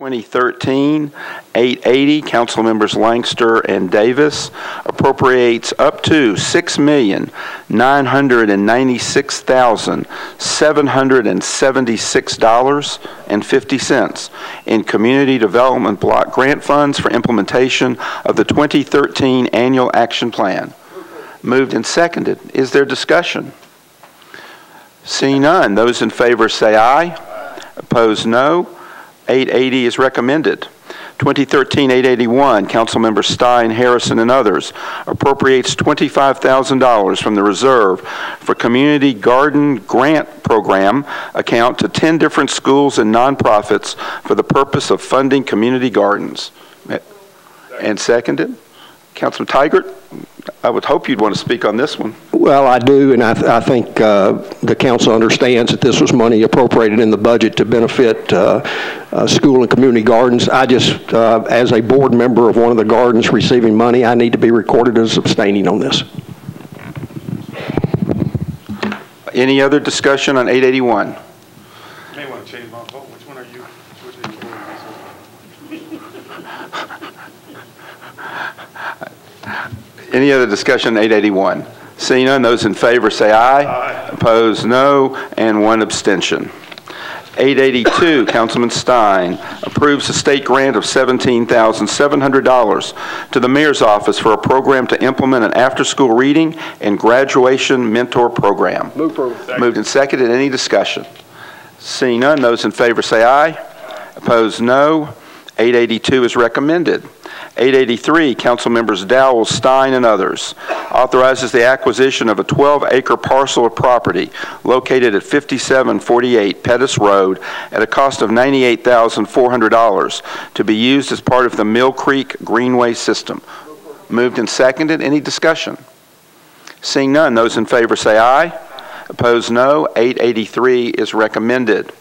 2013-880, Council Members Langster and Davis, appropriates up to $6,996,776.50 in Community Development Block Grant Funds for implementation of the 2013 Annual Action Plan. Moved and seconded. Is there discussion? Seeing none, those in favor say aye. Opposed, no. 880 is recommended. 2013-881, Councilmember Stein, Harrison, and others appropriates $25,000 from the reserve for Community Garden Grant Program account to 10 different schools and nonprofits for the purpose of funding community gardens. And seconded. Councilman Tigert, I would hope you'd want to speak on this one. Well, I do, and I think the council understands that this was money appropriated in the budget to benefit school and community gardens. I just, as a board member of one of the gardens receiving money, I need to be recorded as abstaining on this. Any other discussion on 881? You may want to change my vote. Which one are you? Which are you voting? Any other discussion on 881? Seeing none, those in favor say aye. Aye. Opposed, no, and one abstention. 882, Councilman Stein approves a state grant of $17,700 to the Mayor's Office for a program to implement an after-school reading and graduation mentor program. Moved and seconded. Any discussion? Seeing none, those in favor say aye. Opposed, no. 882 is recommended. 883, Council Members Dowell, Stein, and others, authorizes the acquisition of a 12-acre parcel of property located at 5748 Pettis Road at a cost of $98,400 to be used as part of the Mill Creek Greenway system. Moved and seconded. Any discussion? Seeing none, those in favor say aye. Opposed, no. 883 is recommended.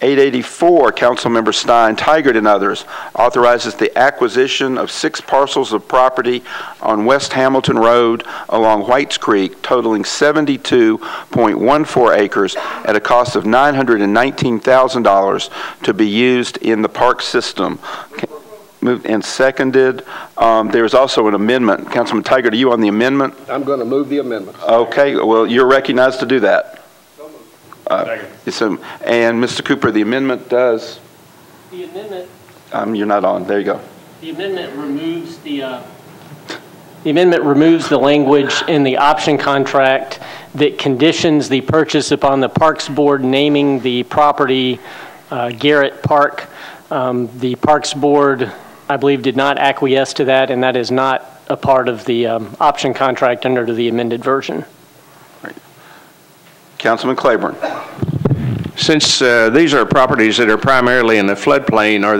884, Councilmember Stein, Tigert, and others, authorizes the acquisition of 6 parcels of property on West Hamilton Road along Whites Creek, totaling 72.14 acres at a cost of $919,000 to be used in the park system. Moved and seconded. There's also an amendment. Councilman Tigert, are you on the amendment? I'm going to move the amendment. Okay, well, you're recognized to do that. And Mr. Cooper, the amendment does. The amendment. You're not on. There you go. The amendment removes the language in the option contract that conditions the purchase upon the Parks Board naming the property Garrett Park. The Parks Board, I believe, did not acquiesce to that, and that is not a part of the option contract under the amended version. Councilman Claiborne. Since these are properties that are primarily in the floodplain, are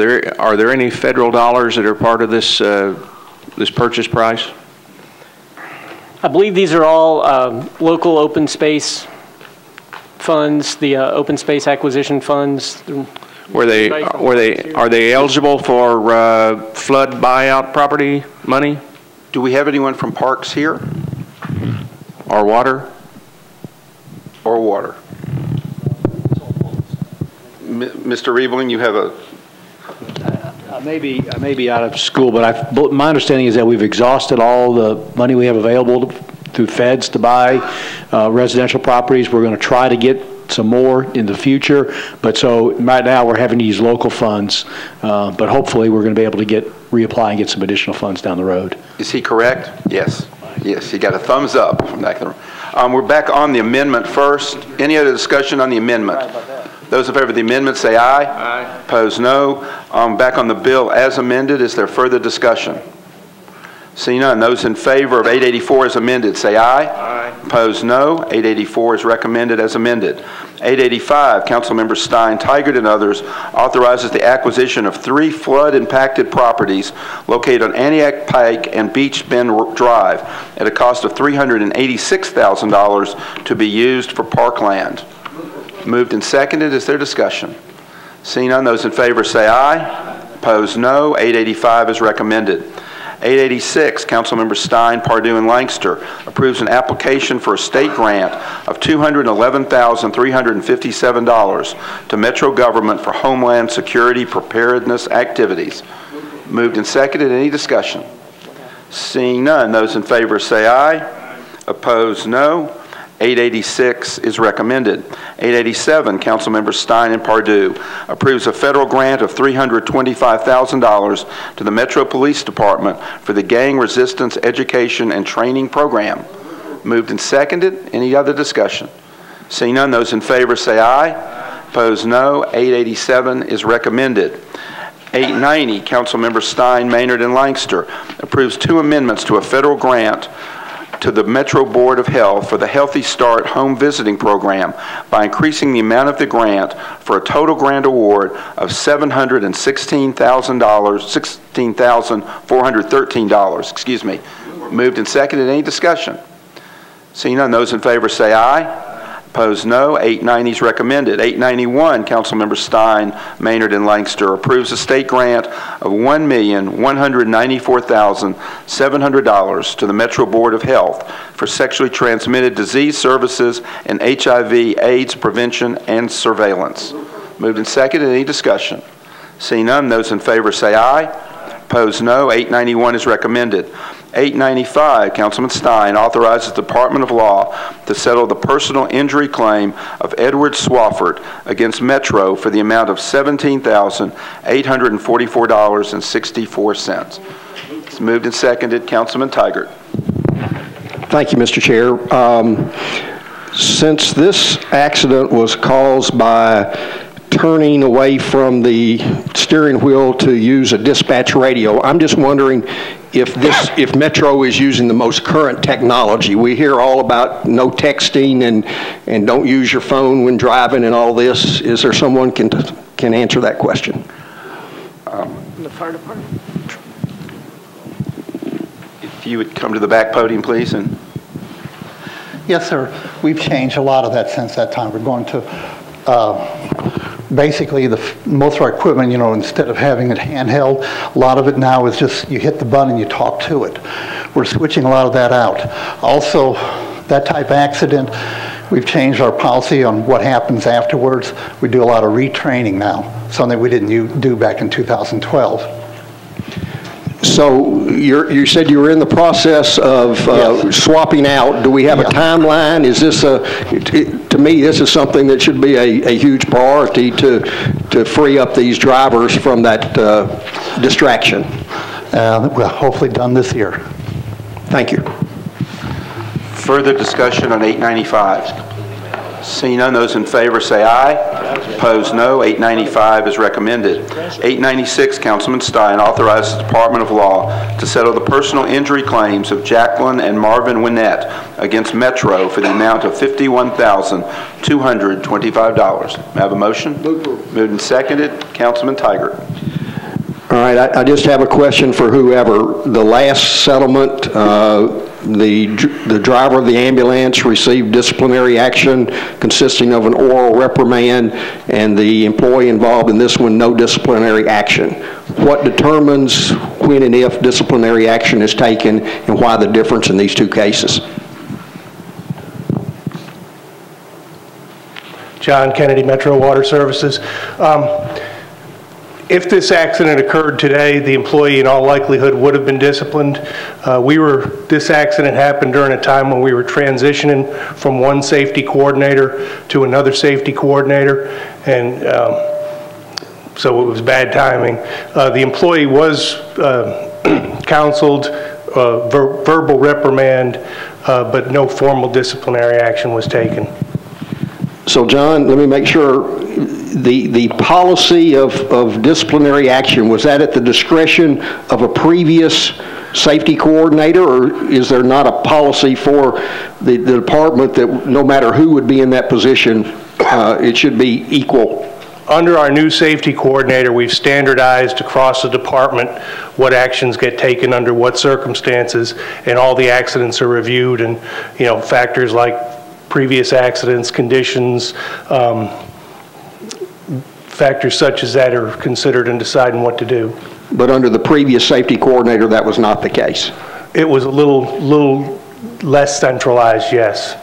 there any federal dollars that are part of this this purchase price? I believe these are all local open space funds, the open space acquisition funds. Are they eligible for flood buyout property money? Do we have anyone from Parks here? Or water? Or water? Mr. Riebling, you have a... I may be out of school, but my understanding is that we've exhausted all the money we have available through feds to buy residential properties. We're going to try to get some more in the future, but so right now we're having to use local funds, but hopefully we're going to be able to reapply and get some additional funds down the road. Is he correct? Yes. Yes, he got a thumbs up from back there. We're back on the amendment first. Any other discussion on the amendment? Those in favor of the amendment say aye. Aye. Opposed, no. Back on the bill as amended. Is there further discussion? Seeing none, those in favor of 884 as amended say aye. Aye. Opposed, no. 884 is recommended as amended. 885, Councilmember Stein, Tigert, and others, authorizes the acquisition of 3 flood-impacted properties located on Antioch Pike and Beach Bend Drive at a cost of $386,000 to be used for parkland. Moved and seconded. Is there discussion? Seeing none, those in favor say aye. Opposed, no. 885 is recommended. 886, Councilmember Stein, Pardue, and Lancaster approves an application for a state grant of $211,357 to Metro government for Homeland Security preparedness activities. Moved and seconded. Any discussion? Seeing none, those in favor say aye. Opposed, no. 886 is recommended. 887, Councilmember Stein and Pardue approves a federal grant of $325,000 to the Metro Police Department for the Gang Resistance Education and Training Program. Moved and seconded. Any other discussion? Seeing none, those in favor say aye. Opposed, no. 887 is recommended. 890, Councilmember Stein, Maynard, and Lancaster approves 2 amendments to a federal grant to the Metro Board of Health for the Healthy Start Home Visiting Program by increasing the amount of the grant for a total grant award of $16,413. Excuse me. Moved and seconded. Any discussion? Seeing none, those in favor say aye. Opposed, no. 890 is recommended. 891, Councilmember Stein, Maynard, and Lancaster approves a state grant of $1,194,700 to the Metro Board of Health for sexually transmitted disease services and HIV/AIDS prevention and surveillance. Moved and seconded. Any discussion? Seeing none, those in favor say aye. Opposed, no. 891 is recommended. 895, Councilman Stein authorizes the Department of Law to settle the personal injury claim of Edward Swafford against Metro for the amount of $17,844.64. It's moved and seconded. Councilman Tigert. Thank you, Mr. Chair. Since this accident was caused by turning away from the steering wheel to use a dispatch radio, I'm just wondering if Metro is using the most current technology. We hear all about no texting and don't use your phone when driving and all this. Is there someone can answer that question? The fire department. If you would come to the back podium, please. And yes, sir. We've changed a lot of that since that time. We're going to basically most of our equipment, you know, instead of having it handheld, a lot of it now is just you hit the button and you talk to it. We're switching a lot of that out. Also, that type of accident, we've changed our policy on what happens afterwards. We do a lot of retraining now, something we didn't do back in 2012. So you said you were in the process of yes. swapping out. Do we have a timeline? Is this to me, this is something that should be a huge priority to free up these drivers from that distraction. Well, hopefully done this year. Thank you. further discussion on 895? Seeing none, those in favor say aye. Opposed, no. 895 is recommended. 896, Councilman Stein authorizes the Department of Law to settle the personal injury claims of Jacqueline and Marvin Winnett against Metro for the amount of $51,225. May I have a motion? Moved and seconded. Councilman Tigert. All right, I just have a question for whoever. The last settlement, the driver of the ambulance received disciplinary action consisting of an oral reprimand, and the employee involved in this one, no disciplinary action. What determines when and if disciplinary action is taken, and why the difference in these two cases? John Kennedy, Metro Water Services. If this accident occurred today, the employee in all likelihood would have been disciplined. This accident happened during a time when we were transitioning from one safety coordinator to another safety coordinator, and so it was bad timing. The employee was counseled, verbal reprimand, but no formal disciplinary action was taken. So, John, let me make sure. The policy of disciplinary action, was that at the discretion of a previous safety coordinator, or is there not a policy for the department that no matter who would be in that position, it should be equal? Under our new safety coordinator, we've standardized across the department what actions get taken under what circumstances, and all the accidents are reviewed, and factors like previous accidents, conditions, factors such as that are considered in deciding what to do. But under the previous safety coordinator, that was not the case. It was a little less centralized, yes.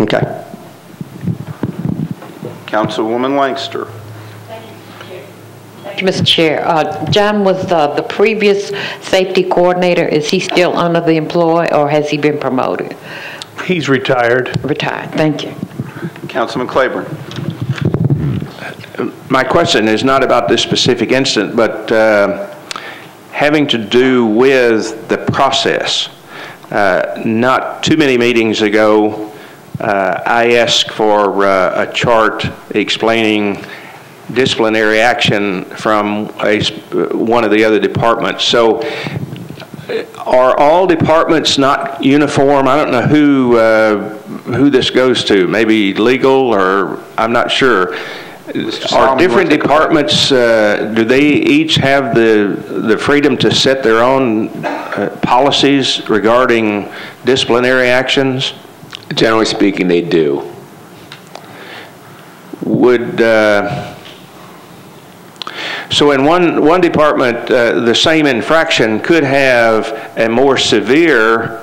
Okay. Councilwoman Langster. Thank you, Mr. Chair. John was the previous safety coordinator. Is he still under the employ, or has he been promoted? He's retired. Retired. Thank you. Councilman Claiborne. My question is not about this specific incident, but having to do with the process. Not too many meetings ago, I asked for a chart explaining disciplinary action from one of the other departments. So are all departments not uniform? I don't know who this goes to, maybe legal, or I'm not sure. Are different departments, do they each have the freedom to set their own policies regarding disciplinary actions? Generally speaking, they do. Would, so in one department, the same infraction could have a more severe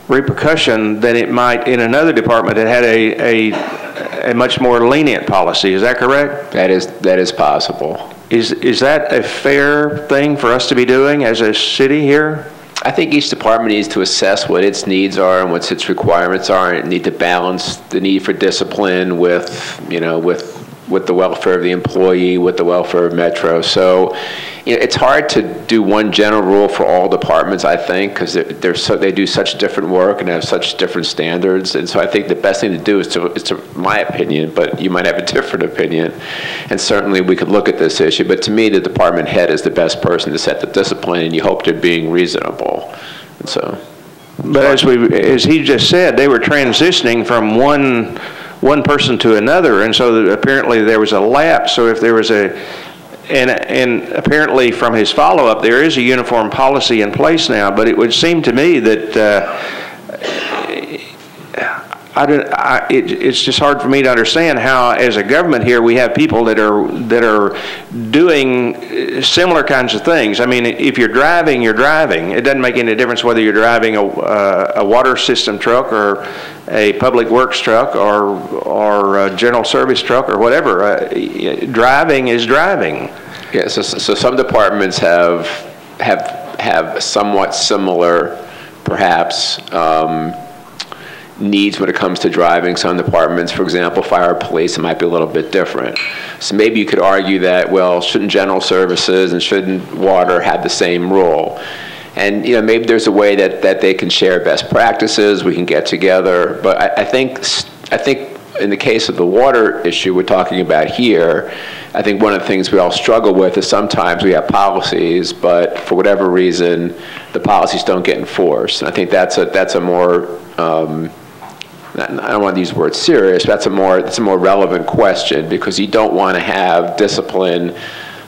repercussion than it might in another department that had a much more lenient policy. Is that correct? That is possible. Is that a fair thing for us to be doing as a city here? I think each department needs to assess what its needs are and what its requirements are, and need to balance the need for discipline with, you know, with the welfare of the employee, with the welfare of Metro. So, you know, it's hard to do one general rule for all departments, I think, because they do such different work and have such different standards. And so I think the best thing to do is to my opinion, but you might have a different opinion, and certainly we could look at this issue. But to me, the department head is the best person to set the discipline, and you hope they're being reasonable. And so, but as he just said, they were transitioning from one person to another, and so apparently there was a lapse. So if there was and apparently from his follow-up, there is a uniform policy in place now, but it would seem to me that it's just hard for me to understand how, as a government here, we have people that are doing similar kinds of things. I mean, if you're driving, you're driving. It doesn't make any difference whether you're driving a water system truck or a public works truck or a general service truck or whatever. Driving is driving. Yeah. So some departments have somewhat similar, perhaps, needs when it comes to driving. Some departments, for example, fire, police, it might be a little bit different. So maybe you could argue that, well, shouldn't general services and shouldn't water have the same role? And, you know, maybe there's a way that they can share best practices, we can get together. But I think in the case of the water issue we're talking about here, I think one of the things we all struggle with is sometimes we have policies, but for whatever reason, the policies don't get enforced. And I think that's a more I don't want to use the word serious, but it's a more relevant question, because you don't want to have discipline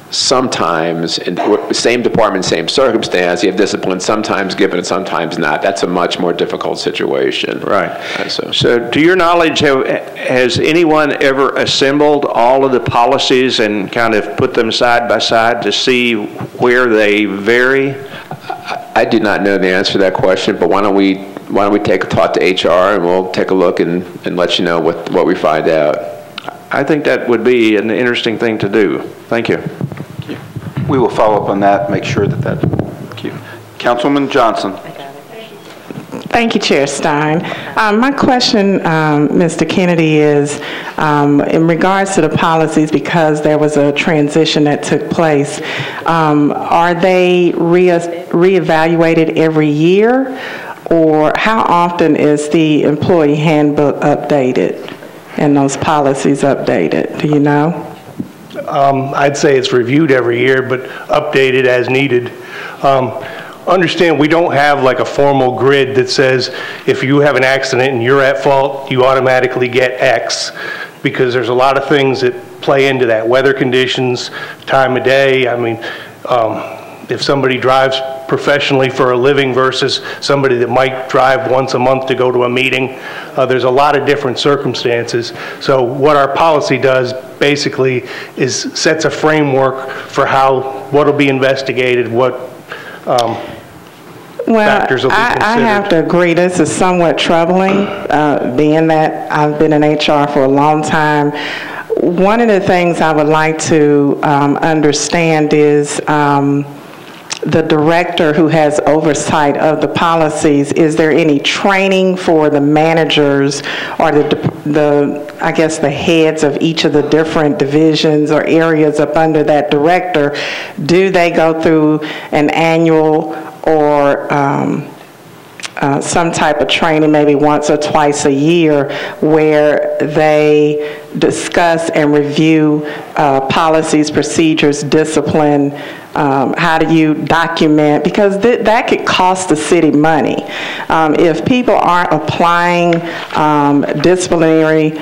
sometimes in the same department, same circumstance. You have discipline sometimes given and sometimes not. That's a much more difficult situation. Right. So to your knowledge, has anyone ever assembled all of the policies and kind of put them side by side to see where they vary? I do not know the answer to that question, but why don't we talk to HR, and we'll take a look and let you know what we find out. I think that would be an interesting thing to do. Thank you. We will follow up on that, make sure that thank you. Councilwoman Johnson. Thank you, Chair Stein. My question, Mr. Kennedy, is in regards to the policies, because there was a transition that took place, are they reevaluated every year, or how often is the employee handbook updated and those policies updated? Do you know? I'd say it's reviewed every year, but updated as needed. Understand, we don't have like a formal grid that says if you have an accident and you're at fault, you automatically get X, because there's a lot of things that play into that. Weather conditions, time of day. I mean, if somebody drives professionally for a living versus somebody that might drive once a month to go to a meeting, there's a lot of different circumstances. So what our policy does basically is sets a framework for how what'll be investigated, what factors will be considered. I have to agree, this is somewhat troubling, being that I've been in HR for a long time. One of the things I would like to understand is the director who has oversight of the policies, is there any training for the managers or I guess the heads of each of the different divisions or areas up under that director? Do they go through an annual or some type of training maybe once or twice a year where they discuss and review policies, procedures, discipline? How do you document? Because that could cost the city money. If people aren't applying disciplinary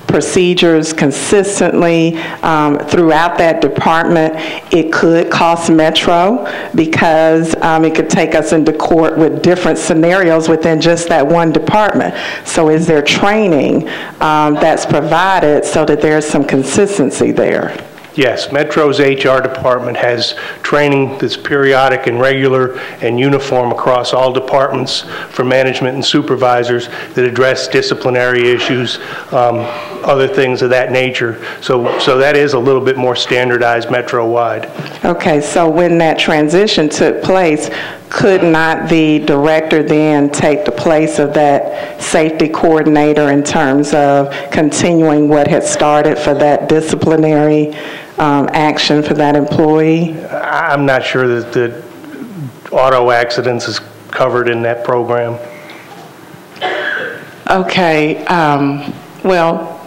procedures consistently throughout that department, it could cost Metro, because it could take us into court with different scenarios within just that one department. So is there training that's provided so that there's some consistency there? Yes, Metro's HR department has training that's periodic and regular and uniform across all departments for management and supervisors that address disciplinary issues, other things of that nature. So that is a little bit more standardized Metro-wide. Okay, so when that transition took place, could not the director then take the place of that safety coordinator in terms of continuing what had started for that disciplinary action for that employee? I'm not sure that the auto accidents is covered in that program. Okay, well,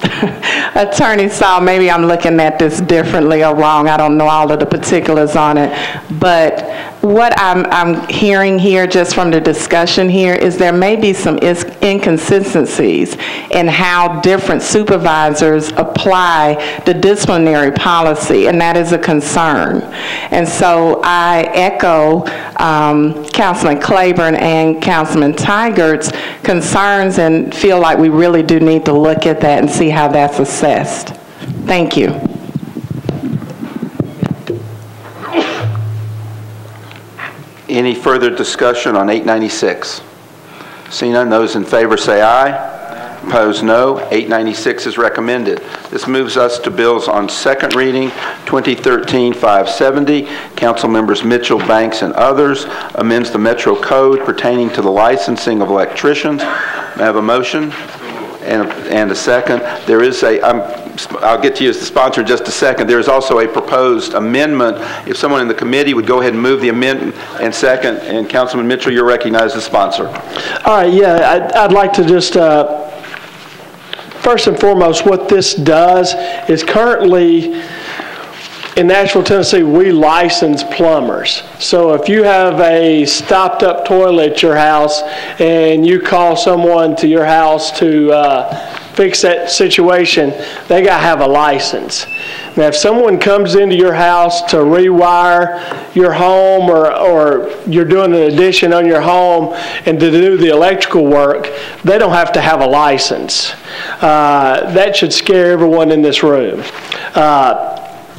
Attorney Saul, maybe I'm looking at this differently or wrong. I don't know all of the particulars on it. But what I'm hearing here just from the discussion here is there may be some inconsistencies in how different supervisors apply the disciplinary policy, and that is a concern. And so I echo Councilman Claiborne and Councilman Tygert's concerns and feel like we really do need to look at that and see how that's assessed. Thank you. Any further discussion on 896? Seeing none, those in favor say aye. Opposed, no. 896 is recommended. This moves us to bills on second reading. 2013-570, Council Members Mitchell, Banks, and others, amends the Metro Code pertaining to the licensing of electricians. May I have a motion and a second? There is I'll get to you as the sponsor in just a second. There is also a proposed amendment. If someone in the committee would go ahead and move the amendment and second, and Councilman Mitchell, you're recognized as sponsor. All right, yeah, I'd like to just, first and foremost, what this does is currently in Nashville, Tennessee, we license plumbers. So if you have a stopped up toilet at your house and you call someone to your house to fix that situation, they got to have a license. Now, if someone comes into your house to rewire your home or you're doing an addition on your home and to do the electrical work, they don't have to have a license. That should scare everyone in this room.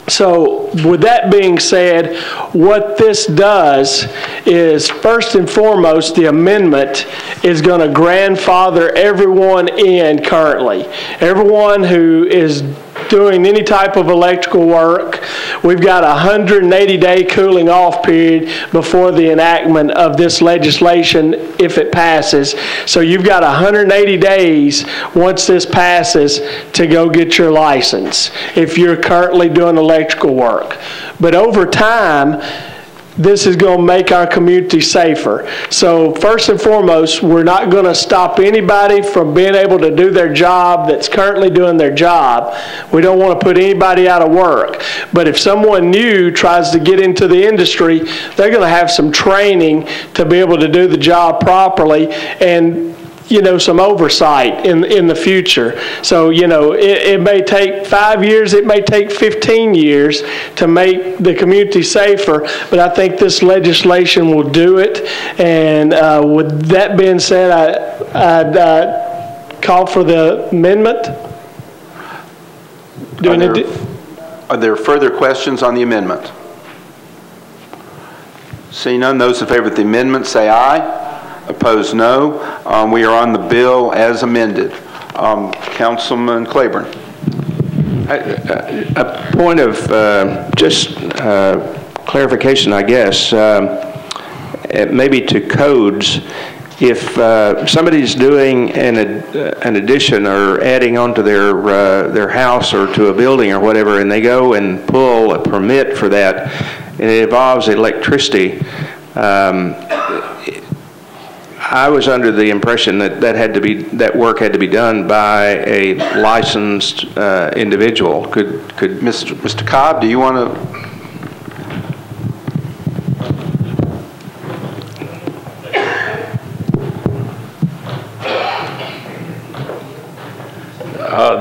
So with that being said, what this does is, first and foremost, the amendment is going to grandfather everyone in currently. Everyone who is doing any type of electrical work, we've got a 180-day cooling off period before the enactment of this legislation if it passes. So you've got 180 days once this passes to go get your license if you're currently doing electrical work. But over time, this is going to make our community safer. So first and foremost, we're not going to stop anybody from being able to do their job that's currently doing their job. We don't want to put anybody out of work. But if someone new tries to get into the industry, they're going to have some training to be able to do the job properly and some oversight in the future. So, it may take 5 years, it may take 15 years to make the community safer, but I think this legislation will do it. And with that being said, I'd call for the amendment. Are there further questions on the amendment? Seeing none, those in favor of the amendment say aye. Opposed, no. We are on the bill as amended. Councilman Claiborne. A point of just clarification, I guess, maybe to codes. If somebody's doing an addition or adding onto their house or to a building or whatever, and they go and pull a permit for that, and it involves electricity, I was under the impression that that work had to be done by a licensed individual. Could Mr. Cobb, do you want to?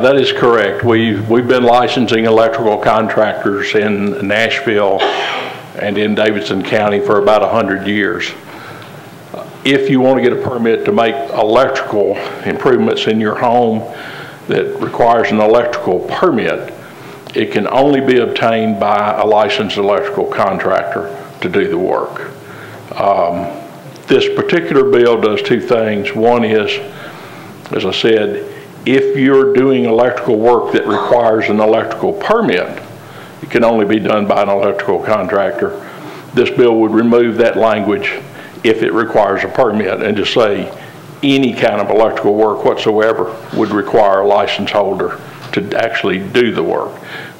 That is correct. We've been licensing electrical contractors in Nashville and in Davidson County for about 100 years. If you want to get a permit to make electrical improvements in your home that requires an electrical permit, it can only be obtained by a licensed electrical contractor to do the work. This particular bill does two things. One is, as I said, if you're doing electrical work that requires an electrical permit, it can only be done by an electrical contractor. This bill would remove that language if it requires a permit and just say any kind of electrical work whatsoever would require a license holder to actually do the work.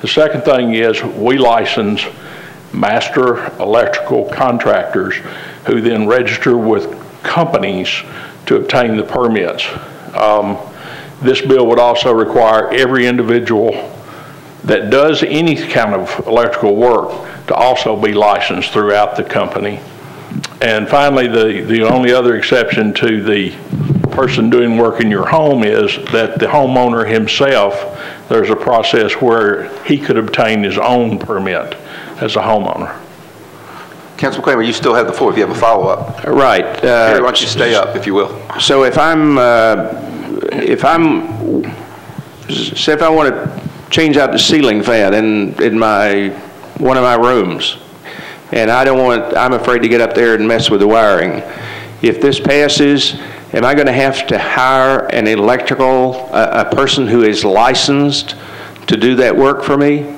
The second thing is we license master electrical contractors who then register with companies to obtain the permits. This bill would also require every individual that does any kind of electrical work to also be licensed throughout the company. And finally, the only other exception to the person doing work in your home is that the homeowner himself, there's a process where he could obtain his own permit as a homeowner. Councilman Claiborne, you still have the floor if you have a follow-up. Right. Why don't you stay up, if you will. So say if I want to change out the ceiling fan in one of my rooms, and I'm afraid to get up there and mess with the wiring. If this passes, am I going to have to hire an a person who is licensed to do that work for me?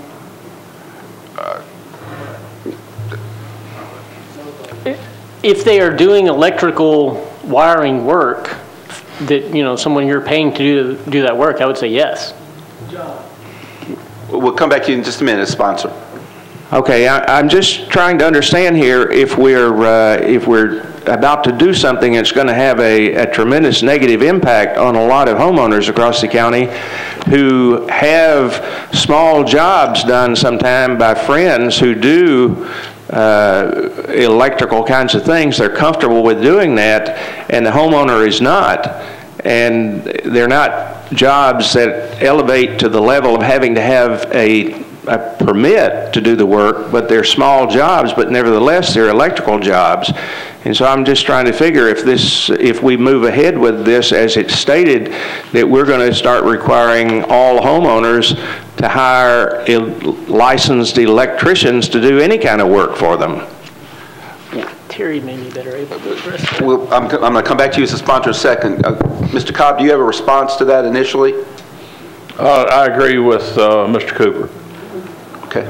If they are doing electrical wiring work, that, someone you're paying to do that work, I would say yes. We'll come back to you in just a minute, sponsor. Okay, I'm just trying to understand here if we're about to do something that's going to have a tremendous negative impact on a lot of homeowners across the county who have small jobs done sometime by friends who do electrical kinds of things. They're comfortable with doing that, and the homeowner is not. And they're not jobs that elevate to the level of having to have a permit to do the work, but they're small jobs, but nevertheless they're electrical jobs. And so I'm just trying to figure if we move ahead with this as it's stated, that we're going to start requiring all homeowners to hire licensed electricians to do any kind of work for them. Terry may be better able to address that. Well, I'm going to come back to you as a sponsor in a second. Mr. Cobb, do you have a response to that initially? I agree with Mr. Cooper. Okay.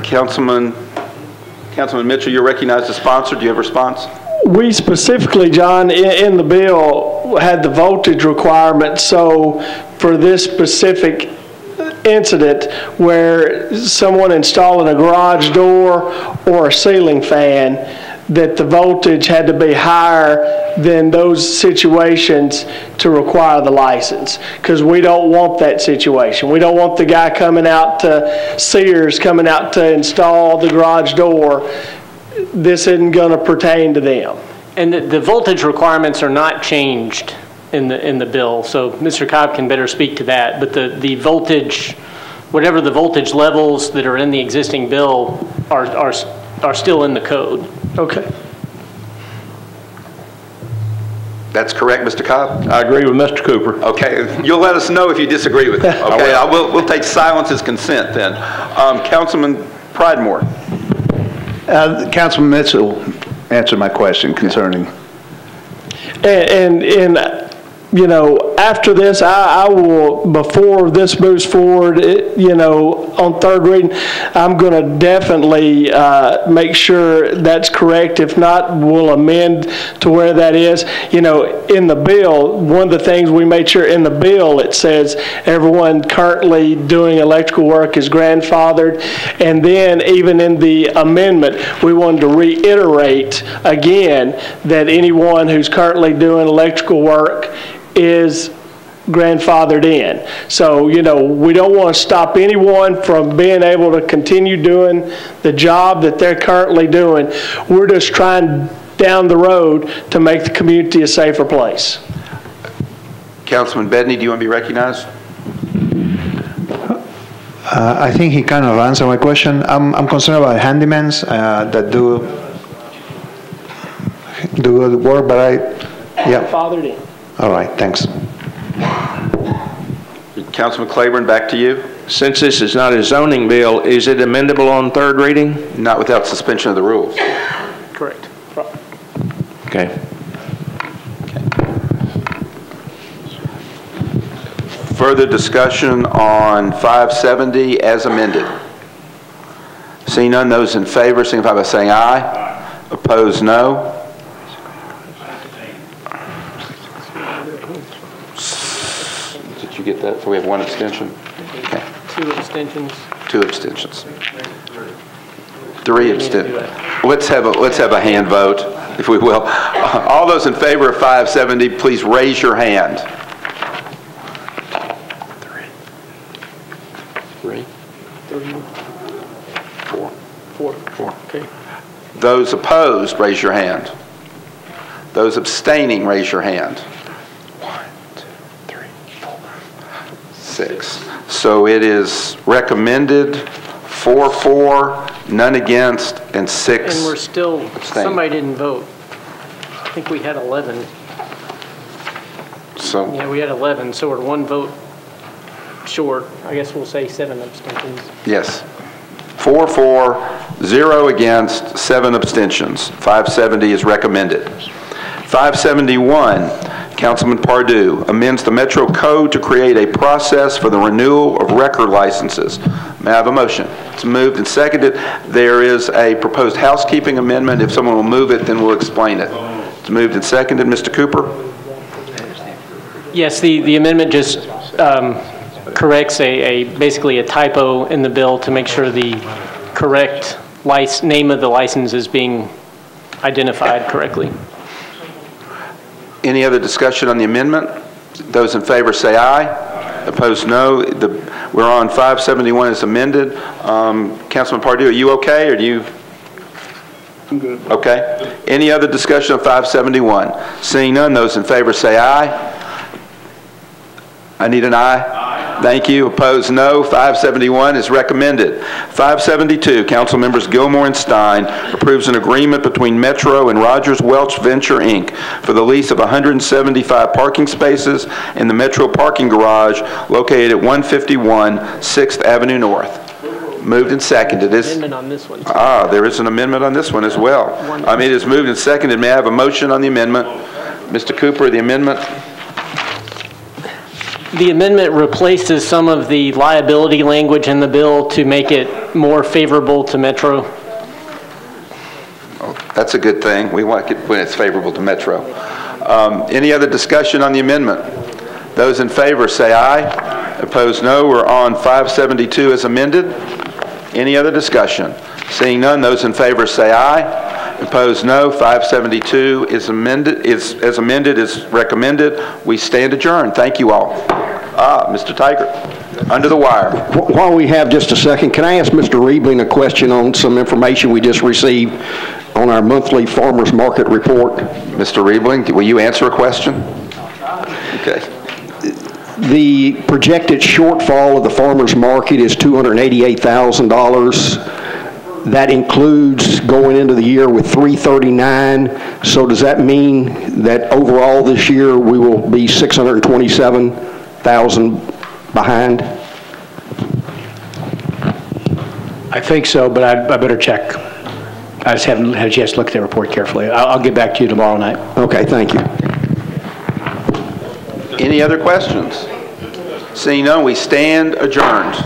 Councilman Mitchell, you're recognized as sponsor. Do you have a response? We specifically, John, in the bill had the voltage requirement. So for this specific incident where someone installing a garage door or a ceiling fan, that the voltage had to be higher than those situations to require the license, because we don't want that situation. We don't want the guy coming out to Sears, coming out to install the garage door. This isn't going to pertain to them. And the voltage requirements are not changed in the bill, so Mr. Cobb can better speak to that. But the voltage, whatever the voltage levels that are in the existing bill are still in the code. Okay. That's correct, Mr. Cobb? I agree with Mr. Cooper. Okay. You'll let us know if you disagree with him. Okay. We'll take silence as consent then. Councilman Pridemore. Councilman Mitchell, answer my question concerning. And you know, after this, I will, before this moves forward, you know, on third reading, I'm going to definitely make sure that's correct. If not, we'll amend to where that is. You know, in the bill, one of the things we made sure in the bill, it says everyone currently doing electrical work is grandfathered. And then even in the amendment, we wanted to reiterate again that anyone who's currently doing electrical work is grandfathered in. So, you know, we don't want to stop anyone from being able to continue doing the job that they're currently doing. We're just trying down the road to make the community a safer place. Councilman Bedney, do you want to be recognized? I think he kind of answered my question. I'm concerned about handymans that do the work, but yeah. Fathered in. All right, thanks. Councilman Claiborne, back to you. Since this is not a zoning bill, is it amendable on third reading? Not without suspension of the rules. Correct. Okay. Further discussion on 570 as amended. Seeing none, those in favor signify by saying aye. Opposed, no. Did you get that? So we have one abstention? Okay. 2 abstentions. 2 abstentions. 3 abstentions. Let's have a hand vote, if we will. All those in favor of 570, please raise your hand. 3. 4. Okay. Those opposed, raise your hand. Those abstaining, raise your hand. 1, 2, 3, 4, 6. So it is recommended 4-4, none against, and 6. And we're still, abstain. somebody didn't vote. I think we had 11. So yeah, we had 11, so we're 1 vote short. I guess we'll say 7 abstentions. yes. 4-4, 0 against, 7 abstentions. 570 is recommended. 571, Councilman Pardue amends the Metro Code to create a process for the renewal of record licenses. May I have a motion? It's moved and seconded. There is a proposed housekeeping amendment. If someone will move it, then we'll explain it. It's moved and seconded. Mr. Cooper? Yes, the amendment just corrects basically a typo in the bill to make sure the correct name of the license is being identified correctly. Any other discussion on the amendment? Those in favor say aye. Opposed, no. We're on 571 as amended. Councilman Pardue, are you okay, or do you? I'm good. Okay. Any other discussion on 571? Seeing none, those in favor say aye. I need an aye. Aye. Thank you. Opposed, no. 571 is recommended. 572, Council Members Gilmore and Stein approves an agreement between Metro and Rogers Welch Venture, Inc. for the lease of 175 parking spaces in the Metro parking garage located at 151 6th Avenue North. Moved and seconded. Amendment on this one. There is an amendment on this one as well. It is moved and seconded. May I have a motion on the amendment? Mr. Cooper, the amendment. The amendment replaces some of the liability language in the bill to make it more favorable to Metro. Oh, that's a good thing. We want it when it's favorable to Metro. Any other discussion on the amendment? Those in favor say aye. Opposed, no. We're on 572 as amended. Any other discussion? Seeing none, those in favor say aye. Opposed, no. 572 is amended. As amended is recommended. We stand adjourned. Thank you all. Mr. Tiger, under the wire. While we have just a second, can I ask Mr. Riebling a question on some information we just received on our monthly farmers market report? Mr. Riebling, will you answer a question? Okay. The projected shortfall of the farmers market is $288,000. That includes going into the year with 339. So does that mean that overall this year we will be 627,000 behind? I think so, but I better check. I just haven't had a chance to look at that report carefully. I'll get back to you tomorrow night. Okay, thank you. Any other questions? Seeing none, we stand adjourned.